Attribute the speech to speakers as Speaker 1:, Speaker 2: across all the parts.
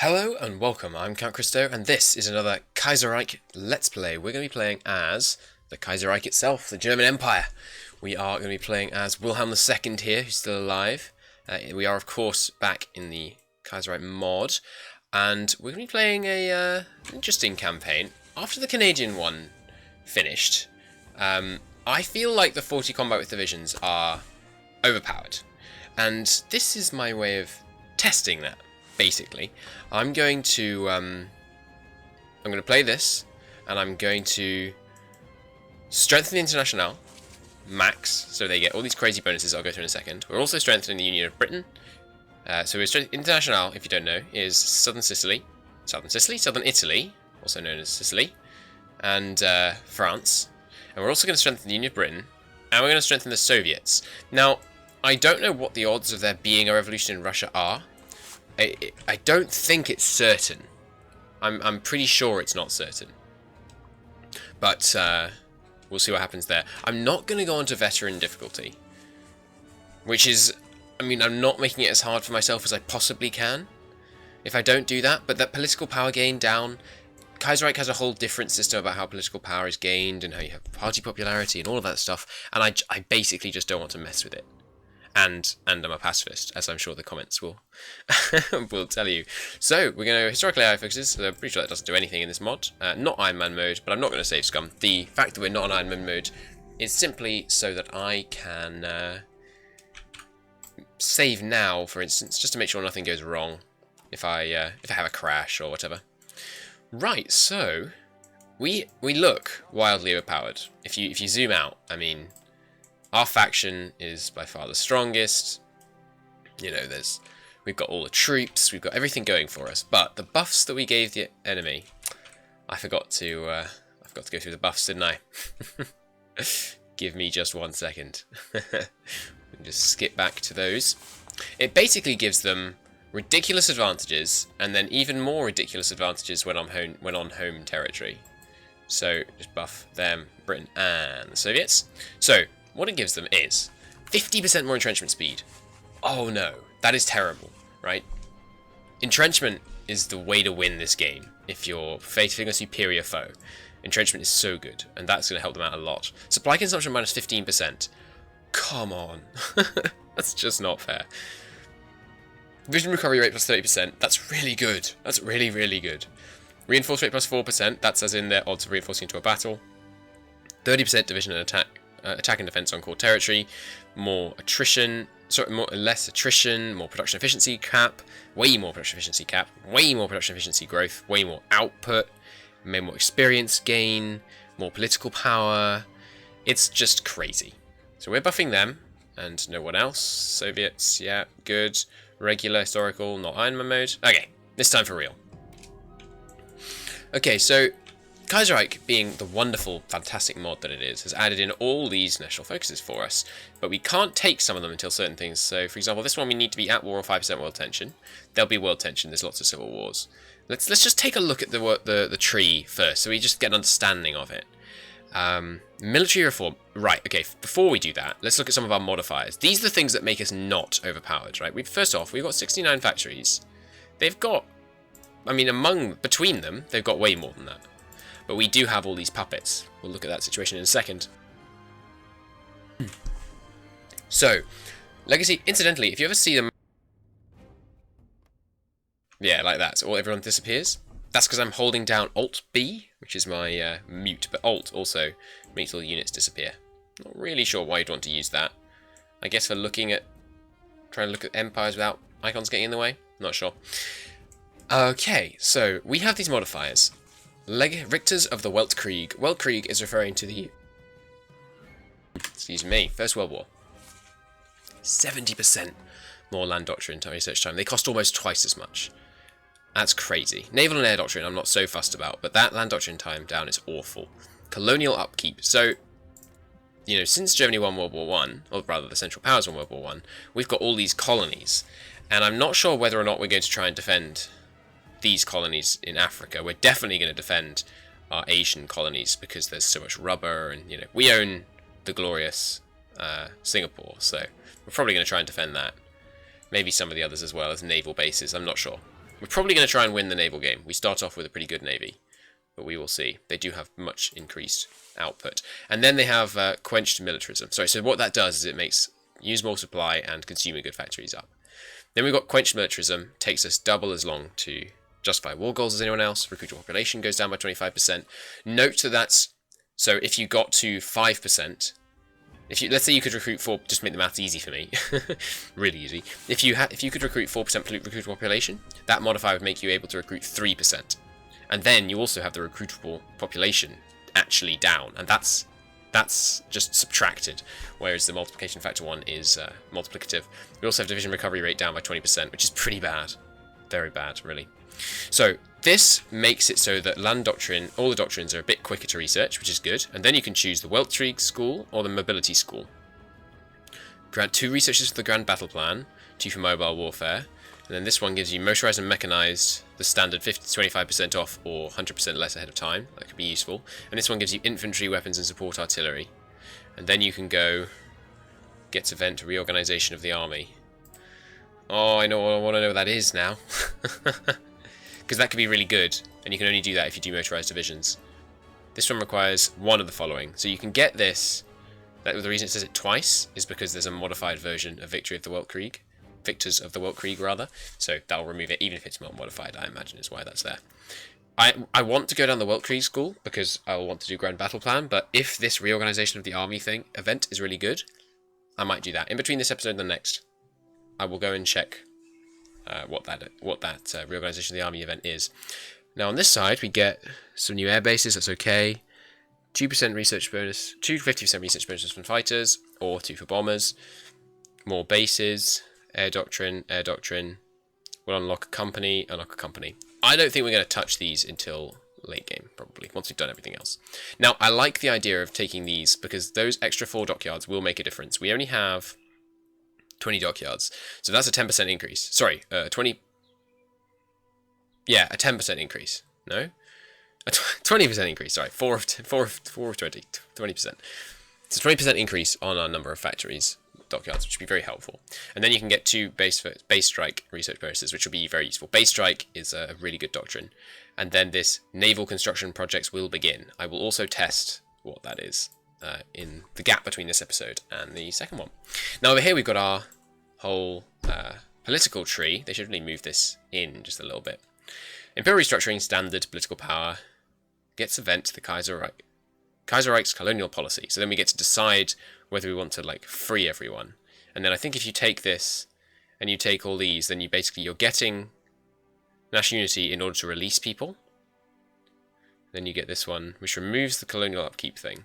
Speaker 1: Hello and welcome, I'm Count Christo, and this is another Kaiserreich Let's Play. We're going to be playing as the Kaiserreich itself, the German Empire. We are going to be playing as Wilhelm II here, who's still alive. We are, of course, back in the Kaiserreich Mod, and we're going to be playing a interesting campaign. After the Canadian one finished, I feel like the 40 combat with divisions are overpowered, and this is my way of testing that. Basically, I'm going to play this, and I'm going to strengthen the International max, so they get all these crazy bonuses I'll go through in a second. We're also strengthening the Union of Britain. So we're International, if you don't know, is Southern Italy, also known as Sicily, and France. And we're also going to strengthen the Union of Britain, and we're going to strengthen the Soviets. Now, I don't know what the odds of there being a revolution in Russia are. I don't think it's certain. I'm pretty sure it's not certain. But we'll see what happens there. I'm not going to go on to veteran difficulty. Which is, I mean, I'm not making it as hard for myself as I possibly can if I don't do that. But that political power gain down, Kaiserreich has a whole different system about how political power is gained and how you have party popularity and all of that stuff. And I basically just don't want to mess with it. And I'm a pacifist, as I'm sure the comments will will tell you. So we're going to historically AI focuses. I'm pretty sure that doesn't do anything in this mod. Not Iron Man mode, but I'm not going to save scum. The fact that we're not on Iron Man mode is simply so that I can save now, for instance, just to make sure nothing goes wrong if I have a crash or whatever. Right, so we look wildly overpowered. If you zoom out, I mean, our faction is by far the strongest. You know, we've got all the troops, we've got everything going for us. But the buffs that we gave the enemy, I forgot to go through the buffs, didn't I? Give me just 1 second. Just skip back to those. It basically gives them ridiculous advantages, and then even more ridiculous advantages when on home territory. So just buff them, Britain and the Soviets. So what it gives them is 50% more entrenchment speed. Oh no, that is terrible, right? Entrenchment is the way to win this game if you're facing a superior foe. Entrenchment is so good, and that's going to help them out a lot. Supply consumption minus 15%. Come on. That's just not fair. Vision recovery rate plus 30%. That's really good. That's really, really good. Reinforce rate plus 4%. That's as in their odds of reinforcing into a battle. 30% division and attack and defense on core territory, less attrition, more production efficiency cap, way more production efficiency cap, way more production efficiency growth, way more output, maybe more experience gain, more political power. It's just crazy. So we're buffing them, and no one else. Soviets, yeah, good. Regular, historical, not Iron Man mode. Okay, this time for real. Okay, so Kaiserreich, being the wonderful, fantastic mod that it is, has added in all these national focuses for us, but we can't take some of them until certain things. So, for example, this one we need to be at war or 5% world tension. There'll be world tension. There's lots of civil wars. Let's just take a look at the tree first, so we just get an understanding of it. Military reform. Right. Okay. Before we do that, let's look at some of our modifiers. These are the things that make us not overpowered. Right. First off, we've got 69 factories. They've got, I mean, between them, they've got way more than that. But we do have all these puppets. We'll look at that situation in a second. So, legacy. Incidentally, if you ever see them, yeah, like that, so everyone disappears. That's because I'm holding down Alt-B, which is my mute, but Alt also makes all the units disappear. Not really sure why you'd want to use that. I guess for trying to look at empires without icons getting in the way. Not sure. Okay, so we have these modifiers. Richters of the Weltkriege. Weltkriege is referring to the, excuse me, First World War. 70% more land doctrine research time. They cost almost twice as much. That's crazy. Naval and air doctrine I'm not so fussed about, but that land doctrine time down is awful. Colonial upkeep. So, you know, since Germany won World War One, or rather the Central Powers won World War One, we've got all these colonies, and I'm not sure whether or not we're going to try and defend these colonies in Africa. We're definitely going to defend our Asian colonies because there's so much rubber, and you know we own the glorious Singapore, so we're probably going to try and defend that. Maybe some of the others as well as naval bases. I'm not sure. We're probably going to try and win the naval game. We start off with a pretty good navy, but we will see. They do have much increased output. And then they have quenched militarism. Sorry, so what that does is it makes use more supply and consumer good factories up. Then we've got quenched militarism, takes us double as long to justify war goals as anyone else. Recruitable population goes down by 25%. Note that that's, so if you got to 5%, let's say you could recruit 4, just make the maths easy for me, really easy. If you could recruit 4% recruitable population, that modifier would make you able to recruit 3%. And then you also have the recruitable population actually down, and that's just subtracted, whereas the multiplication factor one is multiplicative. We also have division recovery rate down by 20%, which is pretty bad. Very bad, really. So this makes it so that land doctrine, all the doctrines are a bit quicker to research, which is good. And then you can choose the Weltkriege school or the mobility school. Grant 2 researches for the grand battle plan, 2 for mobile warfare. And then this one gives you motorized and mechanized, the standard 50 to 25% off or 100% less ahead of time. That could be useful. And this one gives you infantry, weapons and support artillery. And then you can go get event reorganization of the army. Oh, I want to know what that is now. Because that could be really good, and you can only do that if you do motorized divisions. This one requires one of the following. So you can get this, the reason it says it twice is because there's a modified version of Victory of the Weltkriege. Victors of the Weltkriege, rather. So that'll remove it, even if it's not modified, I imagine is why that's there. I want to go down the Weltkriege school, because I will want to do Grand Battle Plan, but if this reorganization of the army event is really good, I might do that. In between this episode and the next, I will go and check what that reorganization of the army event is. Now on this side we get some new air bases. That's okay. 2% research bonus, 2 to 50% research bonuses from fighters, or 2 for bombers. More bases, air doctrine. We'll unlock a company. I don't think we're going to touch these until late game, probably, once we've done everything else. Now I like the idea of taking these because those extra 4 dockyards will make a difference. We only have 20 dockyards, so that's a 10% increase. Sorry, 20. Yeah, a 10% increase. No, a 20% increase. Sorry, 4 of 20, 20%. It's a 20% increase on our number of factories, dockyards, which would be very helpful. And then you can get 2 base strike research bonuses, which will be very useful. Base strike is a really good doctrine, and then this naval construction projects will begin. I will also test what that is in the gap between this episode and the second one. Now over here we've got our whole political tree. They should really move this in just a little bit. Imperial Restructuring, standard political power, gets event the Kaiserreich's colonial policy. So then we get to decide whether we want to free everyone. And then I think if you take this and you take all these, then you're getting national unity in order to release people. Then you get this one, which removes the colonial upkeep thing.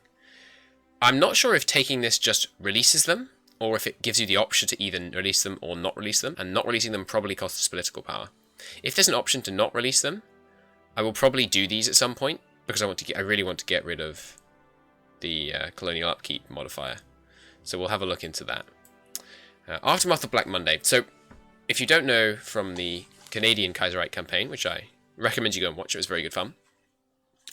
Speaker 1: I'm not sure if taking this just releases them, or if it gives you the option to either release them or not release them, and not releasing them probably costs us political power. If there's an option to not release them, I will probably do these at some point, because I really want to get rid of the colonial upkeep modifier. So we'll have a look into that. Aftermath of Black Monday. So, if you don't know from the Canadian Kaiserreich campaign, which I recommend you go and watch, it was very good fun.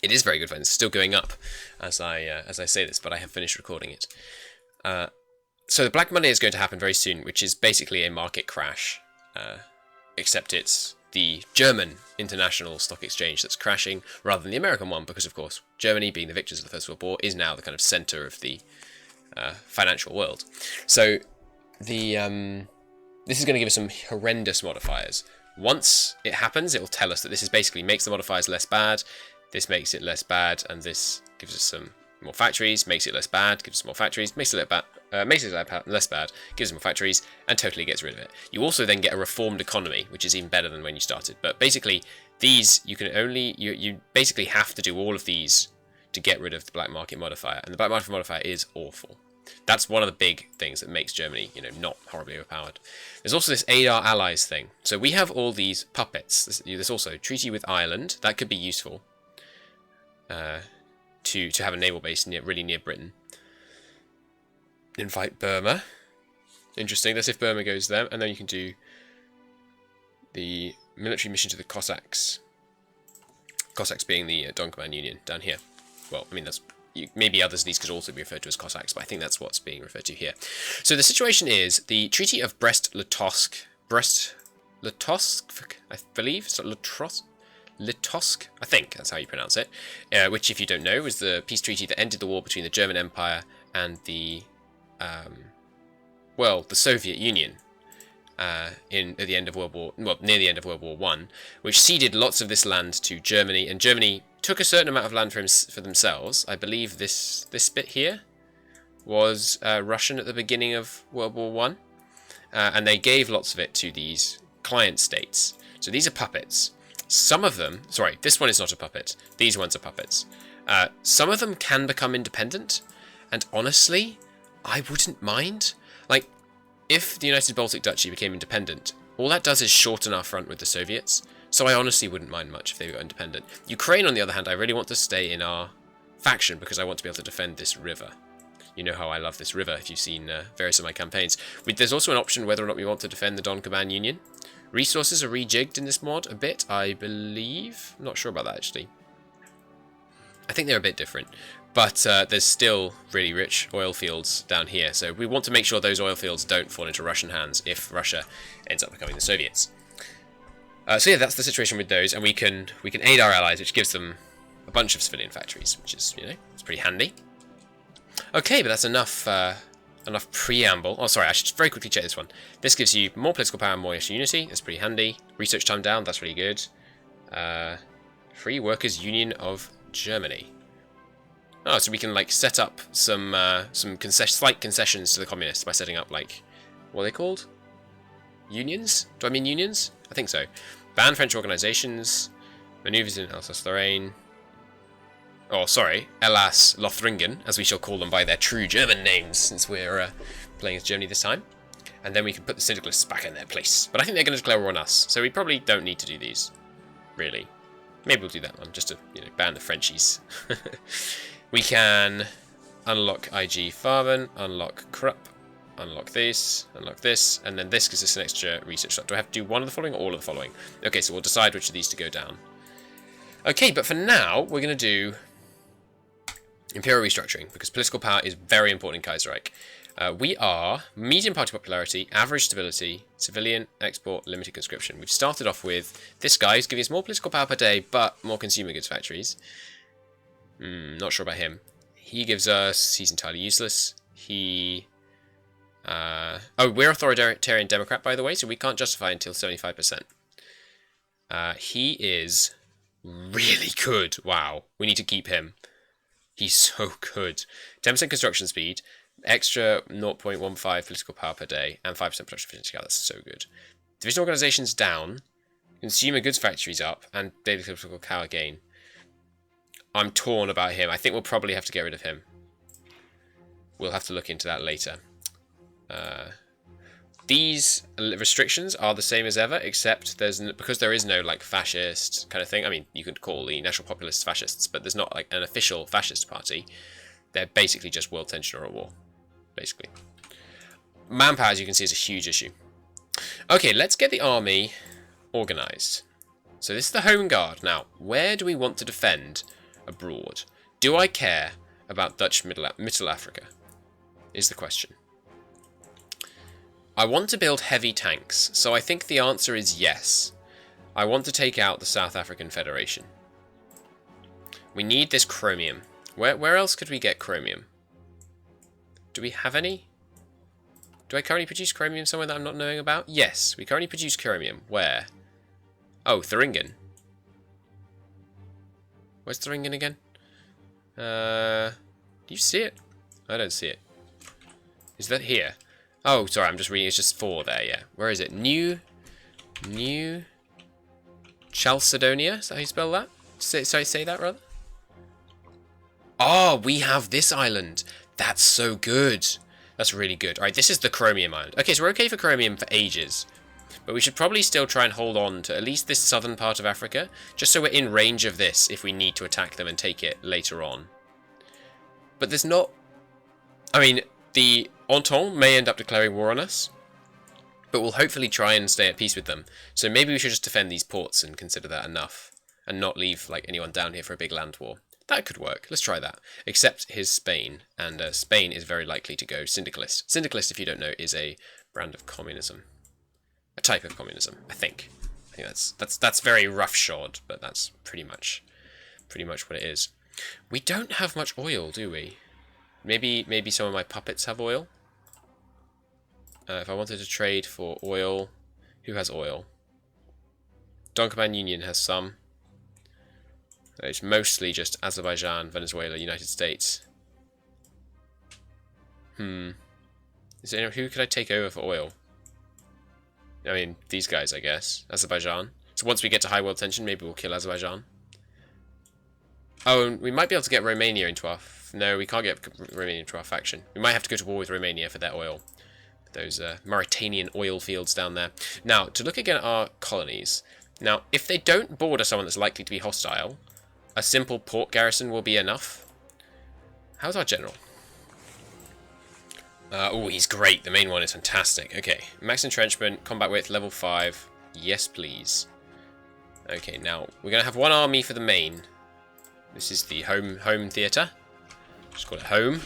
Speaker 1: It is very good fun. It's still going up as I say this, but I have finished recording it. So the Black Monday is going to happen very soon, which is basically a market crash, except it's the German international stock exchange that's crashing rather than the American one, because of course Germany, being the victors of the First World War, is now the kind of center of the financial world. So this is going to give us some horrendous modifiers. Once it happens, it will tell us that this is basically makes the modifiers less bad. This makes it less bad, and this gives us some more factories, makes it less bad, gives us more factories, makes it less bad, gives us more factories, and totally gets rid of it. You also then get a reformed economy, which is even better than when you started. But basically, these, you basically have to do all of these to get rid of the black market modifier, and the black market modifier is awful. That's one of the big things that makes Germany, not horribly overpowered. There's also this aid our allies thing. So we have all these puppets. There's also treaty with Ireland. That could be useful. To have a naval base really near Britain. Invite Burma. Interesting. That's if Burma goes there, and then you can do the military mission to the Cossacks. Cossacks being the Don Command Union down here. Well, I mean maybe others of these could also be referred to as Cossacks, but I think that's what's being referred to here. So the situation is the Treaty of Brest-Litovsk. Litosk, I believe. So Litosk, I think that's how you pronounce it. Which, if you don't know, was the peace treaty that ended the war between the German Empire and the Soviet Union. At the end of near the end of World War One, which ceded lots of this land to Germany, and Germany took a certain amount of land for themselves. I believe this bit here was Russian at the beginning of World War One, and they gave lots of it to these client states. So these are puppets. Some of them, sorry, this one is not a puppet. These ones are puppets. Some of them can become independent, and honestly, I wouldn't mind. Like, if the United Baltic Duchy became independent, all that does is shorten our front with the Soviets, so I honestly wouldn't mind much if they were independent. Ukraine, on the other hand, I really want to stay in our faction because I want to be able to defend this river. You know how I love this river if you've seen various of my campaigns. There's also an option whether or not we want to defend the Don-Kuban Union. Resources are rejigged in this mod a bit, I believe. I'm not sure about that, actually. I think they're a bit different. But there's still really rich oil fields down here, so we want to make sure those oil fields don't fall into Russian hands if Russia ends up becoming the Soviets. So yeah, that's the situation with those, and we can aid our allies, which gives them a bunch of civilian factories, which is, you know, it's pretty handy. Okay, but that's enough preamble. Oh, sorry, I should very quickly check this one. This gives you more political power and more unity. That's pretty handy. Research time down. That's really good. Free Workers' Union of Germany. Oh, so we can like set up some slight concessions to the communists by setting up like, what are they called? Unions? Do I mean unions? I think so. Ban French organisations. Manoeuvres in Alsace-Lorraine. Oh, sorry, Elsass-Lothringen, as we shall call them by their true German names, since we're playing as Germany this time. And then we can put the Syndicalists back in their place. But I think they're going to declare war on us, so we probably don't need to do these, really. Maybe we'll do that one, just to, you know, ban the Frenchies. We can unlock IG Farben, unlock Krupp, unlock this, and then this gives us an extra research slot. Do I have to do one of the following or all of the following? Okay, so we'll decide which of these to go down. Okay, but for now, we're going to do Imperial Restructuring, because political power is very important in Kaiserreich. We are medium party popularity, average stability, civilian, export, limited conscription. We've started off with this guy who's giving us more political power per day, but more consumer goods factories. Not sure about him. He gives us... He's entirely useless. He... oh, we're authoritarian Democrat, by the way, so we can't justify until 75%. He is really good. Wow. We need to keep him. He's so good. 10% construction speed, extra 0.15 political power per day, and 5% production efficiency. That's so good. Division organizations down, consumer goods factories up, and daily political power gain. I'm torn about him. I think we'll probably have to get rid of him. We'll have to look into that later. These restrictions are the same as ever, except because there is no like fascist kind of thing. I mean, you could call the National Populists fascists, but there's not like an official fascist party. They're basically just world tension or a war, basically. Manpower, as you can see, is a huge issue. Okay, let's get the army organized. So this is the Home Guard. Now, where do we want to defend abroad? Do I care about Dutch Middle Africa? Is the question. I want to build heavy tanks, so I think the answer is yes. I want to take out the South African Federation. We need this chromium. Where else could we get chromium? Do we have any? Do I currently produce chromium somewhere that I'm not knowing about? Yes, we currently produce chromium. Where? Oh, Thuringen. Where's Thuringen again? Do you see it? I don't see it. Is that here? Oh, sorry, I'm just reading. It's just 4 there, yeah. Where is it? New Chalcedonia? Is that how you spell that? Say that, rather? Oh, we have this island. That's so good. That's really good. Alright, this is the Chromium Island. Okay, so we're okay for Chromium for ages. But we should probably still try and hold on to at least this southern part of Africa, just so we're in range of this if we need to attack them and take it later on. But there's not... I mean, the Entente may end up declaring war on us, but we'll hopefully try and stay at peace with them. So maybe we should just defend these ports and consider that enough, and not leave like anyone down here for a big land war. That could work. Let's try that. Except his Spain, and Spain is very likely to go Syndicalist. Syndicalist, if you don't know, is a brand of communism. A type of communism, I think. I think that's very roughshod, but that's pretty much what it is. We don't have much oil, do we? Maybe some of my puppets have oil. If I wanted to trade for oil, who has oil? Donkerman Union has some. It's mostly just Azerbaijan, Venezuela, United States. Is there anyone, who could I take over for oil? I mean, these guys, I guess. Azerbaijan. So once we get to high world tension, maybe we'll kill Azerbaijan. Oh, and we might be able to get Romania into our... No, we can't get Romania into our faction. We might have to go to war with Romania for their oil. Those Mauritanian oil fields down there. Now, to look again at our colonies. Now, if they don't border someone that's likely to be hostile, a simple port garrison will be enough. How's our general? Oh, he's great. The main one is fantastic. Okay, max entrenchment, combat width, level 5. Yes, please. Okay, now, we're going to have one army for the main. This is the home theatre. Just call it home.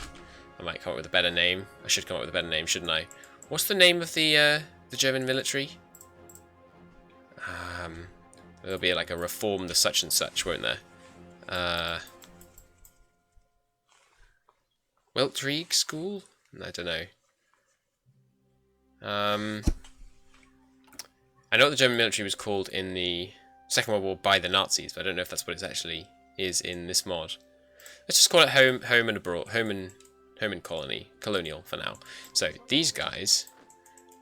Speaker 1: I might come up with a better name. I should come up with a better name, shouldn't I? What's the name of the German military? There'll be like a reform the such and such, won't there? Weltkriege school? I don't know. I know what the German military was called in the Second World War by the Nazis, but I don't know if that's what it actually is in this mod. Let's just call it home and abroad, home and colonial for now. So these guys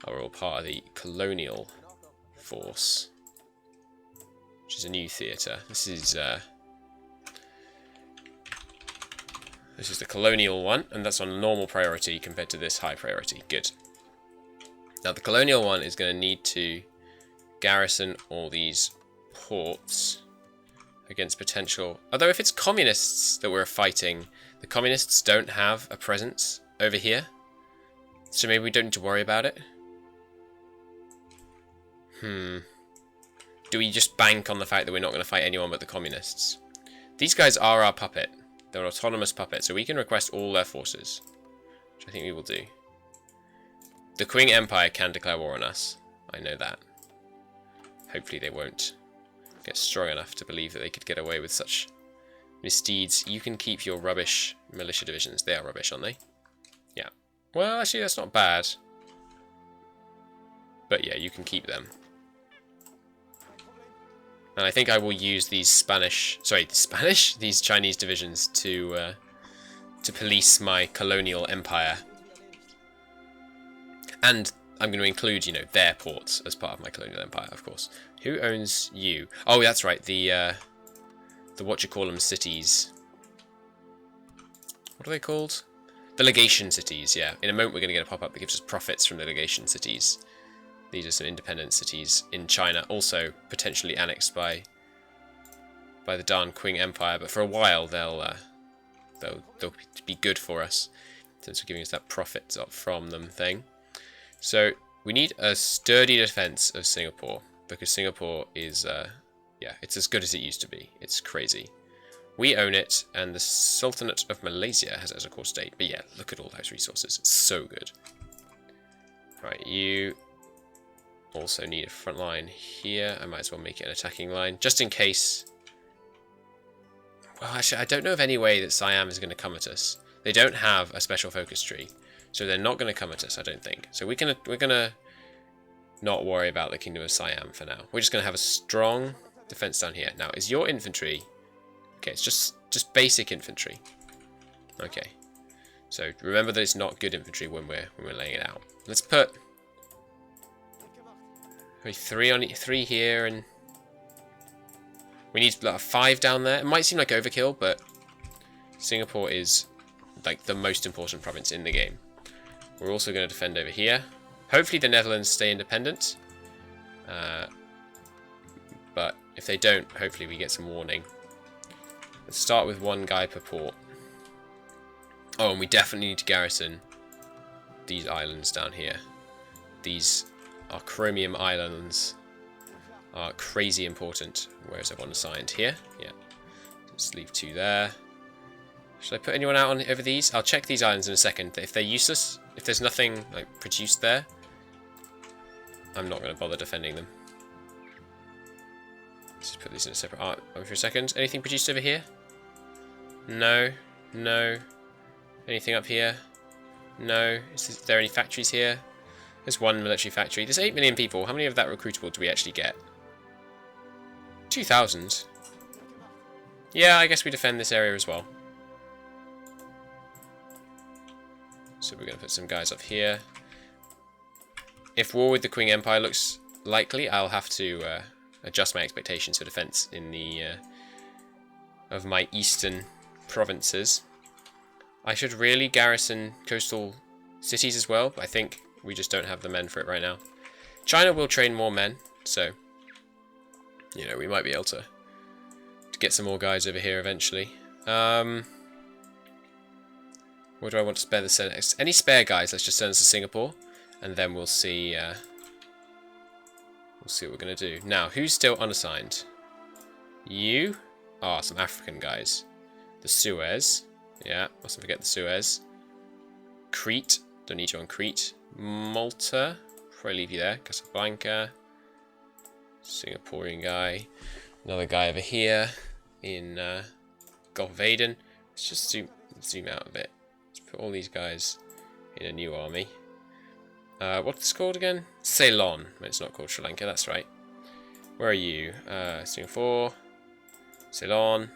Speaker 1: are all part of the colonial force, which is a new theatre. This is the colonial one, and that's on normal priority compared to this high priority. Good. Now the colonial one is going to need to garrison all these ports against potential... Although if it's communists that we're fighting, the communists don't have a presence over here. So maybe we don't need to worry about it. Do we just bank on the fact that we're not going to fight anyone but the communists? These guys are our puppet. They're an autonomous puppet, so we can request all their forces. Which I think we will do. The Qing Empire can declare war on us. I know that. Hopefully they won't get strong enough to believe that they could get away with such misdeeds. You can keep your rubbish militia divisions. They are rubbish, aren't they? Yeah. Well, actually, that's not bad. But yeah, you can keep them. And I think I will use these these Chinese divisions to police my colonial empire. And I'm going to include, you know, their ports as part of my colonial empire, of course. Who owns you? Oh, that's right, the what-you-call-them cities. What are they called? The legation cities, yeah. In a moment we're going to get a pop-up that gives us profits from the legation cities. These are some independent cities in China, also potentially annexed by the darn Qing Empire, but for a while they'll be good for us in terms of giving us that profit from them thing. So we need a sturdy defense of Singapore, because Singapore is, yeah, it's as good as it used to be. It's crazy. We own it, and the Sultanate of Malaysia has it as a core state. But yeah, look at all those resources. It's so good. Right, you also need a front line here. I might as well make it an attacking line, just in case. Well, actually, I don't know of any way that Siam is going to come at us. They don't have a special focus tree, so they're not going to come at us, I don't think. So we're gonna not worry about the Kingdom of Siam for now. We're just going to have a strong defense down here. Now, is your infantry... Okay, it's just basic infantry. Okay. So remember that it's not good infantry when we're laying it out. Let's put three here, and we need like 5 down there. It might seem like overkill, but Singapore is like the most important province in the game. We're also going to defend over here. Hopefully the Netherlands stay independent. But if they don't, hopefully we get some warning. Let's start with 1 guy per port. Oh, and we definitely need to garrison these islands down here. These are Chromium Islands. Are crazy important. Where is everyone assigned? Here? Yeah. Let's leave 2 there. Should I put anyone out on over these? I'll check these islands in a second. If they're useless, if there's nothing like produced there, I'm not going to bother defending them. Let's just put these in a separate art for a second. Anything produced over here? No. No. Anything up here? No. Is there any factories here? There's one military factory. There's 8 million people. How many of that recruitable do we actually get? 2,000. Yeah, I guess we defend this area as well. So we're going to put some guys up here. If war with the Qing Empire looks likely, I'll have to adjust my expectations for defense in the of my eastern provinces. I should really garrison coastal cities as well, but I think we just don't have the men for it right now. China will train more men, so you know, we might be able to get some more guys over here eventually. Where do I want to spare the Senate? Any spare guys? Let's just send us to Singapore, and then we'll see. We'll see what we're gonna do. Now, who's still unassigned? You? Ah, some African guys. The Suez. Yeah, mustn't forget the Suez. Crete. Don't need you on Crete. Malta. Probably leave you there. Casablanca. Singaporean guy. Another guy over here in Gulf of Aden. Let's just zoom out a bit. Let's put all these guys in a new army. What's this called again? Ceylon. It's not called Sri Lanka, that's right. Where are you? Singapore. Ceylon.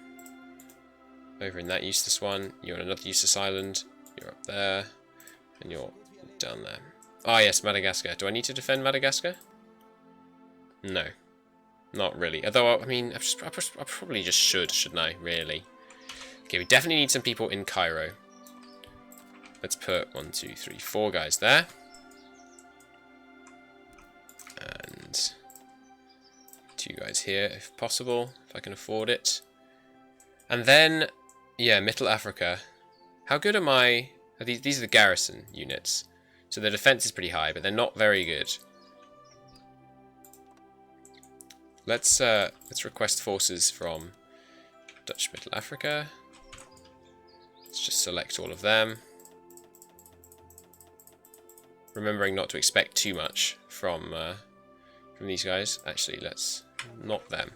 Speaker 1: Over in that useless one. You're on another useless island. You're up there. And you're down there. Ah, yes, Madagascar. Do I need to defend Madagascar? No. Not really. Although, I mean, I probably just should, shouldn't I? Really. Okay, we definitely need some people in Cairo. Let's put 1, 2, 3, 4 guys there. And 2 guys here, if possible, if I can afford it. And then, yeah, Middle Africa. How good am I? These are the garrison units. So their defense is pretty high, but they're not very good. Let's request forces from Dutch Middle Africa. Let's just select all of them. Remembering not to expect too much from these guys. Actually, let's not them.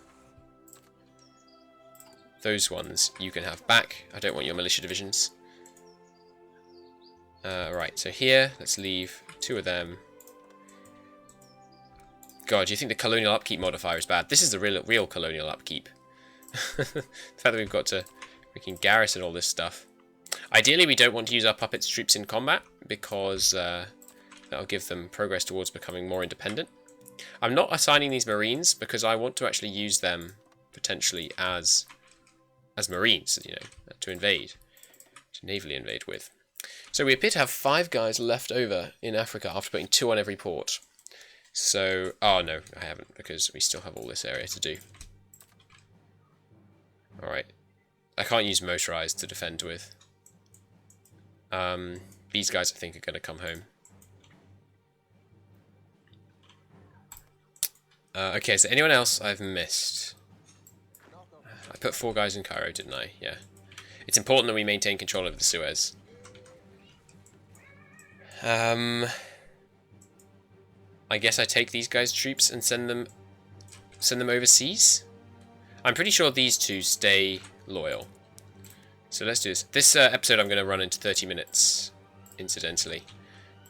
Speaker 1: Those ones you can have back. I don't want your militia divisions. Right, so here, let's leave 2 of them. God, do you think the colonial upkeep modifier is bad? This is the real colonial upkeep. The fact that we've got to freaking garrison all this stuff. Ideally, we don't want to use our puppets troops in combat because that'll give them progress towards becoming more independent. I'm not assigning these marines because I want to actually use them potentially as marines, you know, to invade, to navally invade with. So we appear to have 5 guys left over in Africa after putting 2 on every port. So, oh no, I haven't, because we still have all this area to do. Alright. I can't use motorized to defend with. These guys, I think, are going to come home. Okay, so anyone else I've missed? I put 4 guys in Cairo, didn't I? Yeah. It's important that we maintain control over the Suez. I guess I take these guys' troops and send them overseas. I'm pretty sure these 2 stay loyal. So let's do this. This episode I'm going to run into 30 minutes, incidentally,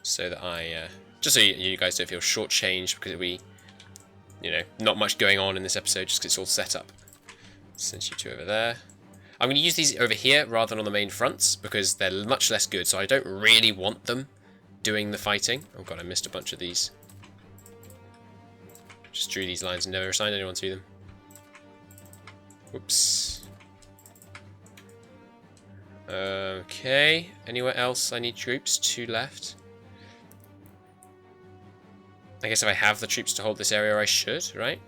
Speaker 1: so that I just so you guys don't feel shortchanged because we, you know, not much going on in this episode just because it's all set up. Send you 2 over there. I'm going to use these over here rather than on the main fronts because they're much less good. So I don't really want them doing the fighting. Oh god, I missed a bunch of these. Just drew these lines and never assigned anyone to them. Whoops. Okay. Anywhere else I need troops? 2 left. I guess if I have the troops to hold this area, I should, right?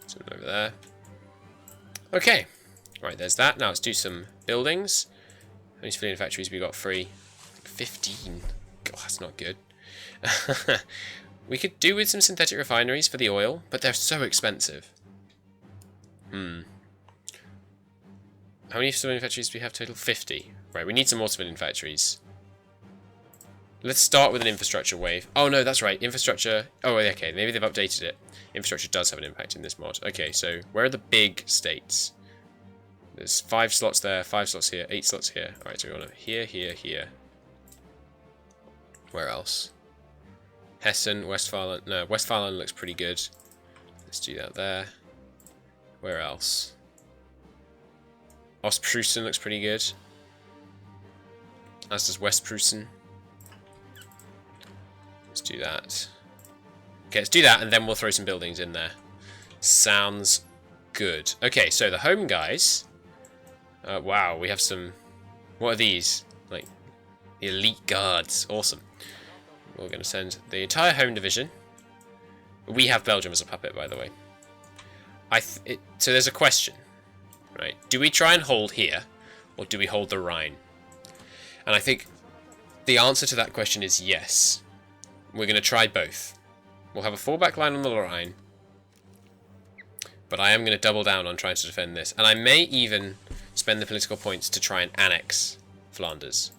Speaker 1: Send them over there. Okay. Right, there's that. Now let's do some buildings. How many civilian factories we got free? 15. God, that's not good. We could do with some synthetic refineries for the oil, but they're so expensive. How many civilian factories do we have total? 50. Right, we need some more civilian factories. Let's start with an infrastructure wave. Oh no, that's right. Infrastructure. Oh, okay. Maybe they've updated it. Infrastructure does have an impact in this mod. Okay, so where are the big states? There's 5 slots there, 5 slots here, 8 slots here. Alright, so we want to here, here, here. Where else? Hessen, Westphalen. No, Westphalen looks pretty good. Let's do that there. Where else? Ostpreußen looks pretty good. As does Westpreußen. Let's do that. Okay, let's do that, and then we'll throw some buildings in there. Sounds good. Okay, so the home guys. Wow, we have some... What are these? Like, the elite guards. Awesome. We're going to send the entire home division. We have Belgium as a puppet, by the way. So there's a question, right? Do we try and hold here, or do we hold the Rhine? And I think the answer to that question is yes. We're going to try both. We'll have a fallback line on the Rhine, but I am going to double down on trying to defend this. And I may even spend the political points to try and annex Flanders.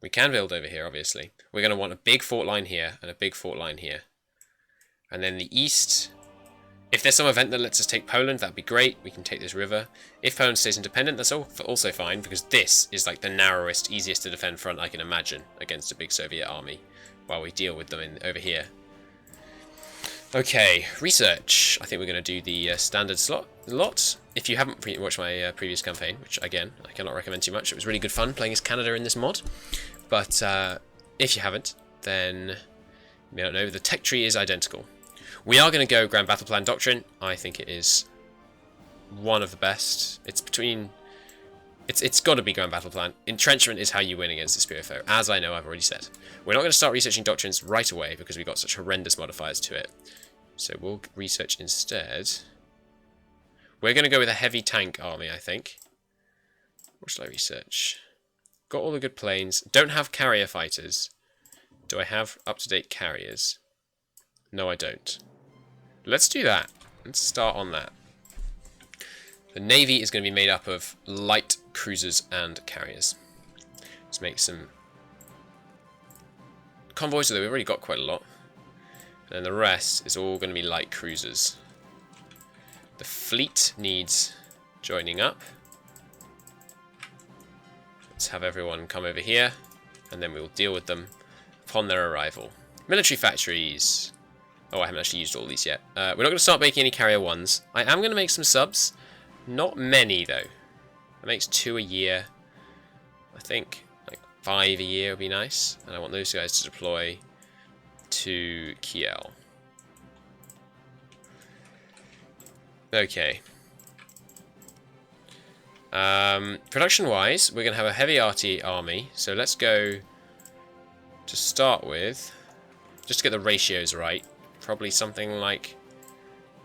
Speaker 1: We can build over here, obviously. We're going to want a big fort line here and a big fort line here. And then the east... If there's some event that lets us take Poland, that'd be great. We can take this river. If Poland stays independent, that's also fine, because this is like the narrowest, easiest to defend front I can imagine against a big Soviet army, while we deal with them over here. Okay, research. I think we're going to do the standard lot. If you haven't watched my previous campaign, which again, I cannot recommend too much, it was really good fun playing as Canada in this mod. But if you haven't, then you don't know, the tech tree is identical. We are going to go Grand Battle Plan Doctrine. I think it is one of the best. It's between... It's got to be Grand Battle Plan. Entrenchment is how you win against the Superior Foe, as I know I've already said. We're not going to start researching doctrines right away because we've got such horrendous modifiers to it. So we'll research instead. We're going to go with a heavy tank army, I think. What should I research? Got all the good planes. Don't have carrier fighters. Do I have up-to-date carriers? No, I don't. Let's do that. Let's start on that. The Navy is going to be made up of light cruisers and carriers. Let's make some convoys, although we've already got quite a lot. And then the rest is all going to be light cruisers. The fleet needs joining up. Let's have everyone come over here, and then we'll deal with them upon their arrival. Military factories. Oh, I haven't actually used all these yet. We're not going to start making any carrier ones. I am going to make some subs. Not many, though. It makes 2 a year. I think like 5 a year would be nice. And I want those guys to deploy to Kiel. Okay. Production-wise, we're going to have a heavy arty army. So let's go to start with. Just to get the ratios right. Probably something like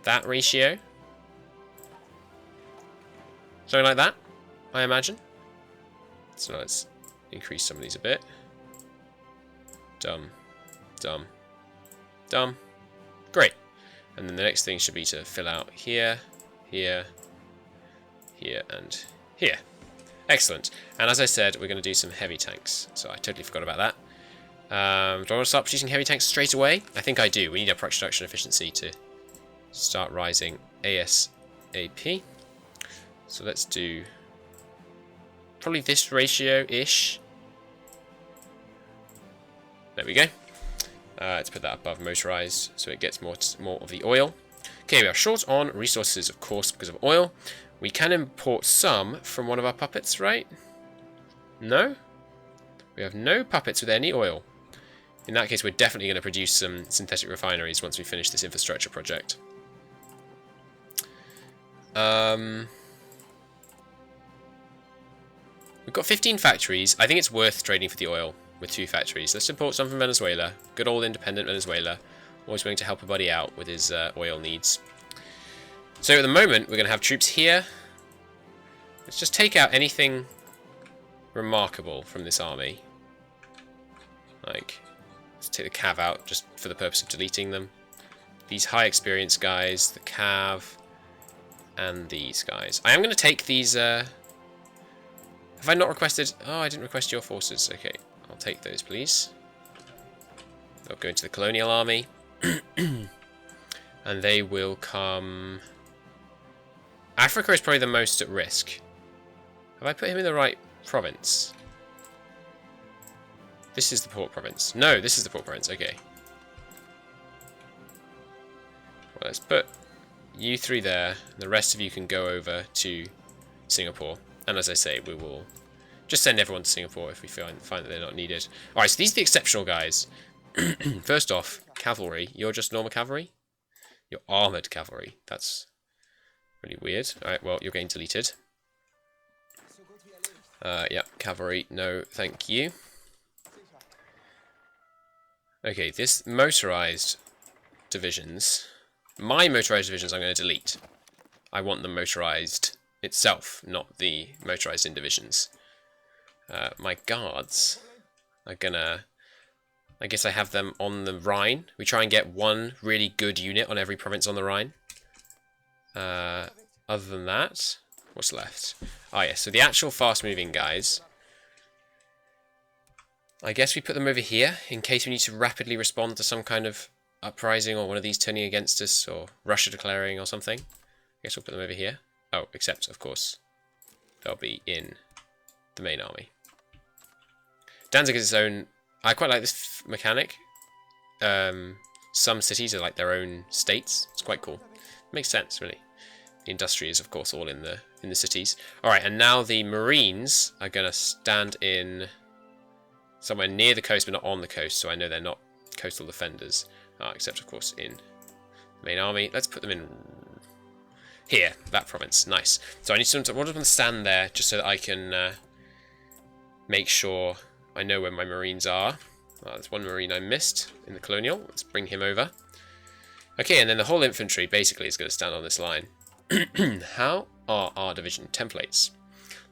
Speaker 1: that ratio. Something like that, I imagine. So let's increase some of these a bit. Dumb. Dumb. Dumb. Great. And then the next thing should be to fill out here, here, here, and here. Excellent. And as I said, we're going to do some heavy tanks. So I totally forgot about that. Do I want to start producing heavy tanks straight away? I think I do. We need our production efficiency to start rising ASAP. So let's do probably this ratio-ish. There we go. Let's put that above motorized so it gets more of the oil. Okay, we are short on resources, of course, because of oil. We can import some from one of our puppets, right? No? We have no puppets with any oil. In that case, we're definitely going to produce some synthetic refineries once we finish this infrastructure project. We've got 15 factories. I think it's worth trading for the oil with 2 factories. Let's import some from Venezuela. Good old independent Venezuela. Always willing to help a buddy out with his oil needs. So at the moment, we're going to have troops here. Let's just take out anything remarkable from this army. Like, let's take the cav out just for the purpose of deleting them. These high experience guys, the cav, and these guys. I am going to take these... Have I not requested... Oh, I didn't request your forces. Okay, I'll take those, please. They'll go into the colonial army. And they will come... Africa is probably the most at risk. Have I put him in the right province? This is the port province. No, this is the port province. Okay. Well, let's put you three there. And the rest of you can go over to Singapore. And as I say, we will just send everyone to Singapore if we find that they're not needed. Alright, so these are the exceptional guys. First off, cavalry. You're just normal cavalry? You're armoured cavalry. That's really weird. Alright, well, you're getting deleted. Yeah, cavalry. No, thank you. Okay, this motorised divisions... My motorised divisions I'm going to delete. I want them motorised itself, not the motorised in divisions. My guards are gonna... I guess I have them on the Rhine. We try and get one really good unit on every province on the Rhine. Other than that, what's left? Oh yeah, so the actual fast-moving guys... I guess we put them over here in case we need to rapidly respond to some kind of uprising or one of these turning against us or Russia declaring or something. I guess we'll put them over here. Oh, except, of course, they'll be in the main army. Danzig is its own... I quite like this mechanic. Some cities are like their own states. It's quite cool. It makes sense, really. The industry is, of course, all in the cities. Alright, and now the Marines are going to stand in somewhere near the coast, but not on the coast, so I know they're not coastal defenders. Except, of course, in the main army. Let's put them in here, that province. Nice. So I need to want them to stand there just so that I can make sure I know where my Marines are. There's one Marine I missed in the colonial. Let's bring him over. Okay, and then the whole infantry basically is going to stand on this line. How are our division templates?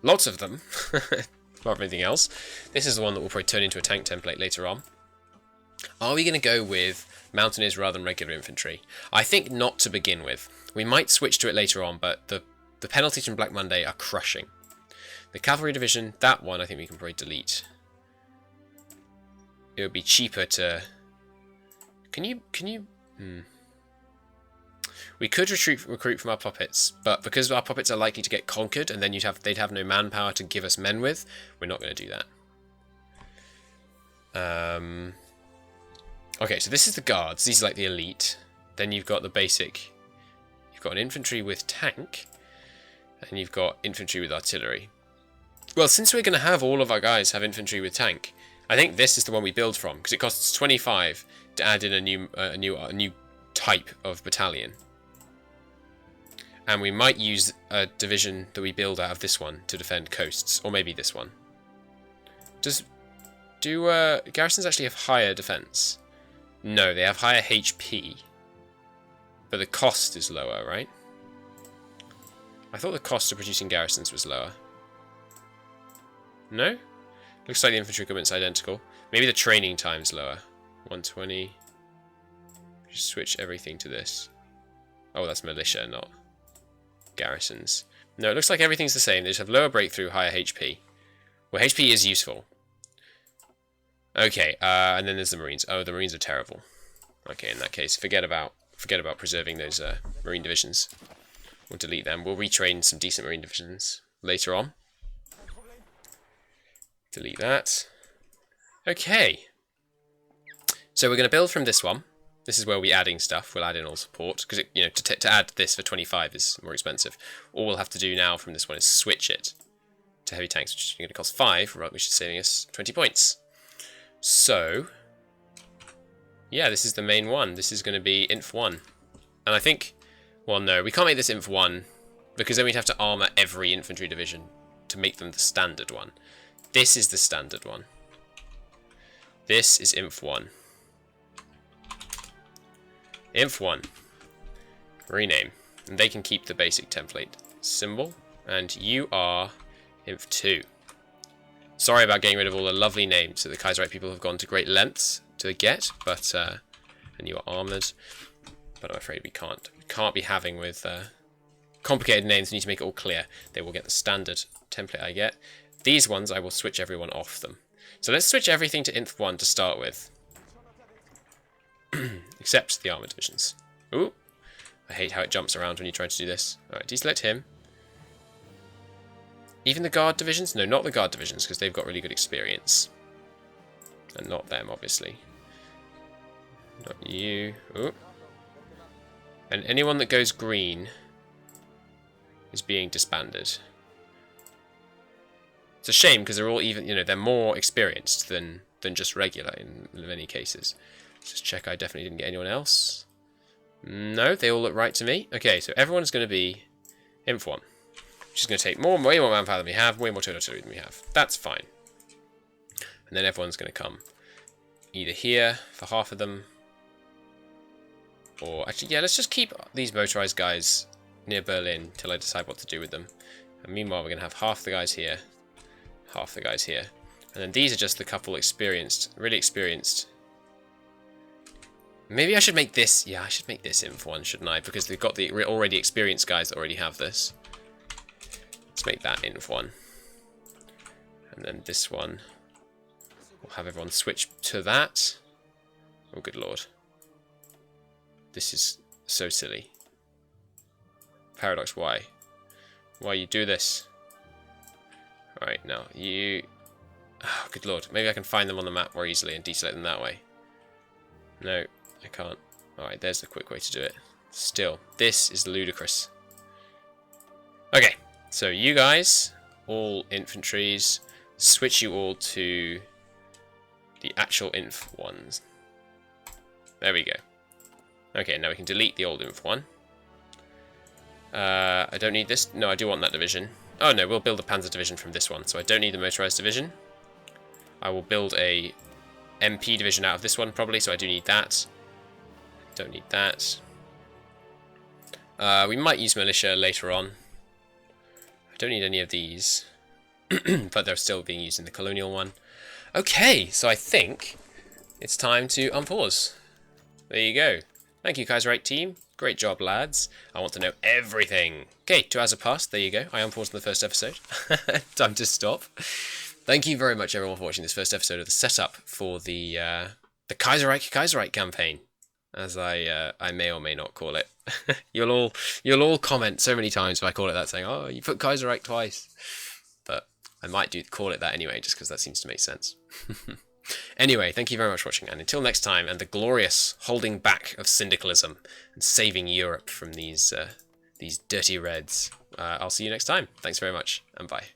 Speaker 1: Lots of them. Apart from anything else. This is the one that will probably turn into a tank template later on. Are we going to go with mountaineers rather than regular infantry? I think not to begin with. We might switch to it later on, but the penalties from Black Monday are crushing. The cavalry division, that one I think we can probably delete. It would be cheaper to... Can you... We could recruit from our puppets, but because our puppets are likely to get conquered, and then they'd have no manpower to give us men with, we're not going to do that. Okay, so this is the guards. These are like the elite. Then you've got the basic. You've got an infantry with tank, and you've got infantry with artillery. Well, since we're going to have all of our guys have infantry with tank, I think this is the one we build from, because it costs 25 to add in a new type of battalion. And we might use a division that we build out of this one to defend coasts, or maybe this one. Do garrisons actually have higher defense? No, they have higher HP, but the cost is lower, right? I thought the cost of producing garrisons was lower. No? Looks like the infantry equipment's identical. Maybe the training time's lower. 120. Just switch everything to this. Oh, that's militia, not garrisons. No, it looks like everything's the same. They just have lower breakthrough, higher HP. Well, HP is useful. Okay, and then there's the Marines. Oh, the Marines are terrible. Okay, in that case, forget about preserving those Marine divisions. We'll delete them. We'll retrain some decent Marine divisions later on. Delete that. Okay. So we're going to build from this one. This is where we're adding stuff. We'll add in all support because to add this for 25 is more expensive. All we'll have to do now from this one is switch it to heavy tanks, which is going to cost 5, right, which is saving us 20 points. So, yeah, this is the main one. This is going to be Inf 1. And I think, well, no, we can't make this Inf 1 because then we'd have to armour every infantry division to make them the standard one. This is the standard one. This is Inf 1. Inf 1. Rename. And they can keep the basic template symbol. And you are Inf 2. Sorry about getting rid of all the lovely names that the Kaiserreich people have gone to great lengths to get, but and you are armoured. But I'm afraid we can't. We can't be having with complicated names. We need to make it all clear. They will get the standard template I get. These ones I will switch everyone off them. So let's switch everything to Inf 1 to start with. Except the armor divisions. Ooh. I hate how it jumps around when you try to do this. Alright, deselect him. Even the guard divisions? No, not the guard divisions, because they've got really good experience. And not them, obviously. Not you. Ooh. And anyone that goes green is being disbanded. It's a shame, because they're all even, you know, they're more experienced than just regular in many cases. Let's just check I definitely didn't get anyone else. No, they all look right to me. Okay, so everyone's going to be Inf 1. Which is going to take way more manpower than we have, way more total artillery than we have. That's fine. And then everyone's going to come either here for half of them. Or actually, yeah, let's just keep these motorized guys near Berlin till I decide what to do with them. And meanwhile, we're going to have half the guys here, half the guys here. And then these are just the couple experienced, really experienced. Maybe I should make this, yeah, I should make this Inf 1, shouldn't I? Because they've got the already experienced guys that already have this. Let's make that Inf 1. And then this one, we'll have everyone switch to that. Oh, good lord. This is so silly. Paradox, why? Why you do this? Alright, now, you... Oh, good lord. Maybe I can find them on the map more easily and deselect them that way. No, I can't. Alright, there's the quick way to do it. Still, this is ludicrous. Okay, so you guys, all infantries, switch you all to the actual Inf 1s. There we go. Okay, now we can delete the old Inf 1. I don't need this. No, I do want that division. Oh no, we'll build a Panzer division from this one, so I don't need the motorized division. I will build a MP division out of this one probably, so I do need that. Don't need that. We might use militia later on. I don't need any of these, but they're still being used in the colonial one. Okay, so I think it's time to unpause. There you go. Thank you, Kaiserreich team. Great job, lads. I want to know everything. Okay, 2 hours have passed. There you go. I unpaused in the first episode. Time to stop. Thank you very much, everyone, for watching this first episode of the setup for the Kaiserreich campaign, as I may or may not call it. You'll all comment so many times if I call it that, saying, "Oh, you put Kaiserreich twice," but I might call it that anyway, just because that seems to make sense. Anyway, thank you very much for watching, and until next time, and the glorious holding back of syndicalism and saving Europe from these dirty Reds. I'll see you next time. Thanks very much, and bye.